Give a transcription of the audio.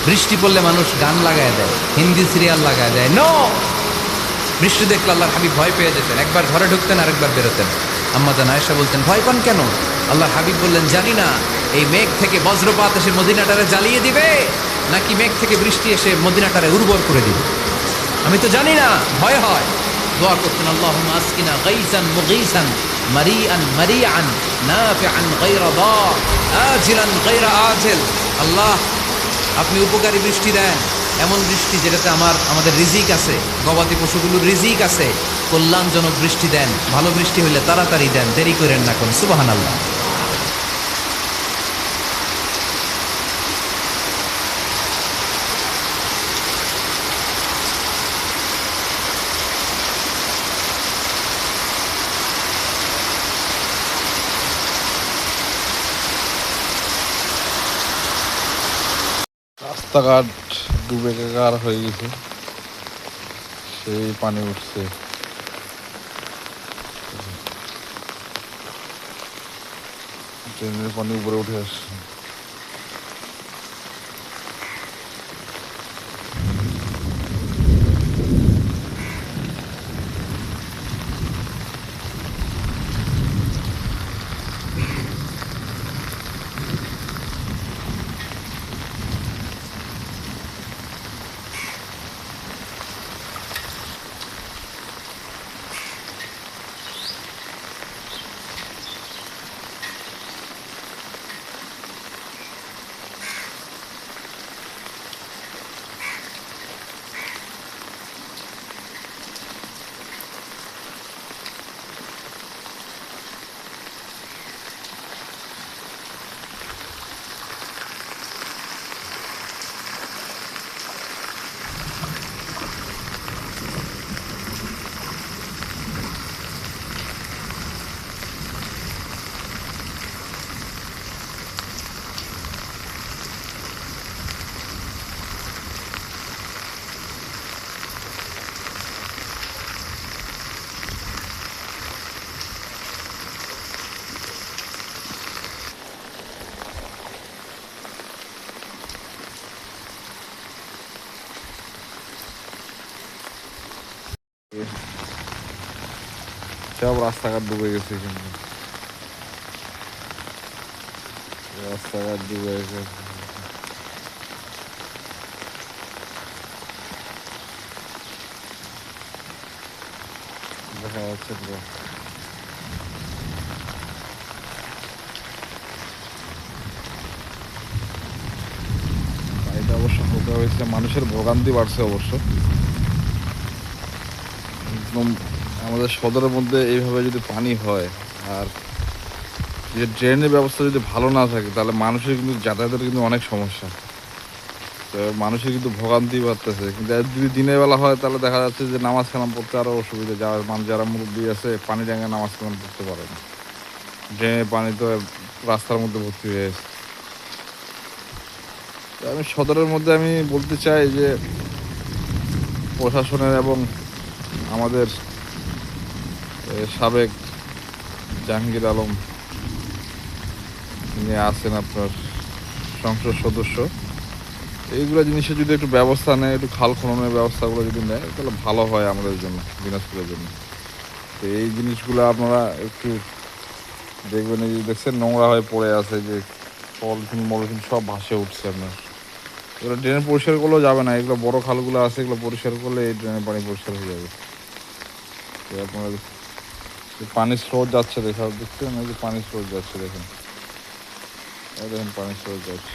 বৃষ্টি পড়লে মানুষ গান লাগায় দেয়, হিন্দি সিরিয়াল লাগায় দেয়। নো, বৃষ্টি দেখলে আল্লাহর হাবিব ভয় পেয়ে যেতেন, একবার ঘরে ঢুকতেন আরেকবার বেরোতেন। আম্মা জান আয়েশা বলতেন, ভয় পান কেন? আল্লাহর হাবিব বললেন, জানি না এই মেঘ থেকে বজ্রপাত এসে মদিনাটারে জ্বালিয়ে দিবে নাকি মেঘ থেকে বৃষ্টি এসে মদিনাটারে উর্বর করে দিবে, আমি তো জানি না, ভয় হয়। দোয়া করতেন, আল্লাহুম্মা আসকিনা গাইসান মুগীসান মারিআন মারিআন নাফিআন গায়রা দার আজিলান গায়রা আজিল। আল্লাহ, আপনি উপকারী বৃষ্টি দেন, এমন বৃষ্টি যেটাতে আমাদের রিজিক আছে, গবাদি পশুগুলোর রিজিক আছে। কল্যাণজনক বৃষ্টি দেন, ভালো বৃষ্টি হইলে তাড়াতাড়ি দেন, দেরি করেন না কোন। সুবহানাল্লাহ। রাস্তাঘাট ডুবে একাকার হয়ে গেছে, সেই পানি উঠছে। ট্রেনের পানি উপরে উঠে আসছে। সব রাস্তাঘাট ডুবে গেছে, কিন্তু রাস্তাঘাট ডুবে গেছে। দেখা যাচ্ছে তো। এটা অবশ্য হালকা হয়েছে, মানুষের ভোগান্তি বাড়ছে অবশ্য। একদম আমাদের সদরের মধ্যে এইভাবে যদি পানি হয়, আর যে ড্রেনের ব্যবস্থা যদি ভালো না থাকে, তাহলে মানুষের কিন্তু যাতায়াতের কিন্তু অনেক সমস্যা। তো মানুষের কিন্তু ভোগান্তি বাড়তেছে। কিন্তু যদি দিনের বেলা হয়, তাহলে দেখা যাচ্ছে যে নামাজ কালাম পড়তে আরও অসুবিধা। যারা মুরব্বী আছে, পানি ডাঙায় নামাজ কালাম পড়তে পারে না, ড্রেনের পানি তো রাস্তার মধ্যে ভর্তি হয়ে গেছে। আমি সদরের মধ্যে আমি বলতে চাই যে প্রশাসনের এবং আমাদের সাবেক জাহাঙ্গীর আলম, তিনি আছেন আপনার সংসদ সদস্য, এইগুলো জিনিসের যদি একটু ব্যবস্থা নেয়, একটু খাল খননের ব্যবস্থাগুলো যদি নেয়, তাহলে ভালো হয় আমাদের জন্য, দিনাজপুরের জন্য। তো এই জিনিসগুলো আপনারা একটু দেখবেন। এই যে দেখছেন নোংরা হয়ে পড়ে আছে, যে পলিথিন মলিথিন সব ভাসে উঠছে আপনার। এগুলো ড্রেন পরিষ্কার করলেও যাবে না, এগুলো বড় খালগুলো আছে, এগুলো পরিষ্কার করলে এই ড্রেনের পানি পরিষ্কার হয়ে যাবে। তো আপনার পানির স্রোত যাচ্ছে, দেখছেন এই যে পানির স্রোত যাচ্ছে, দেখেন পানির স্রোত যাচ্ছে।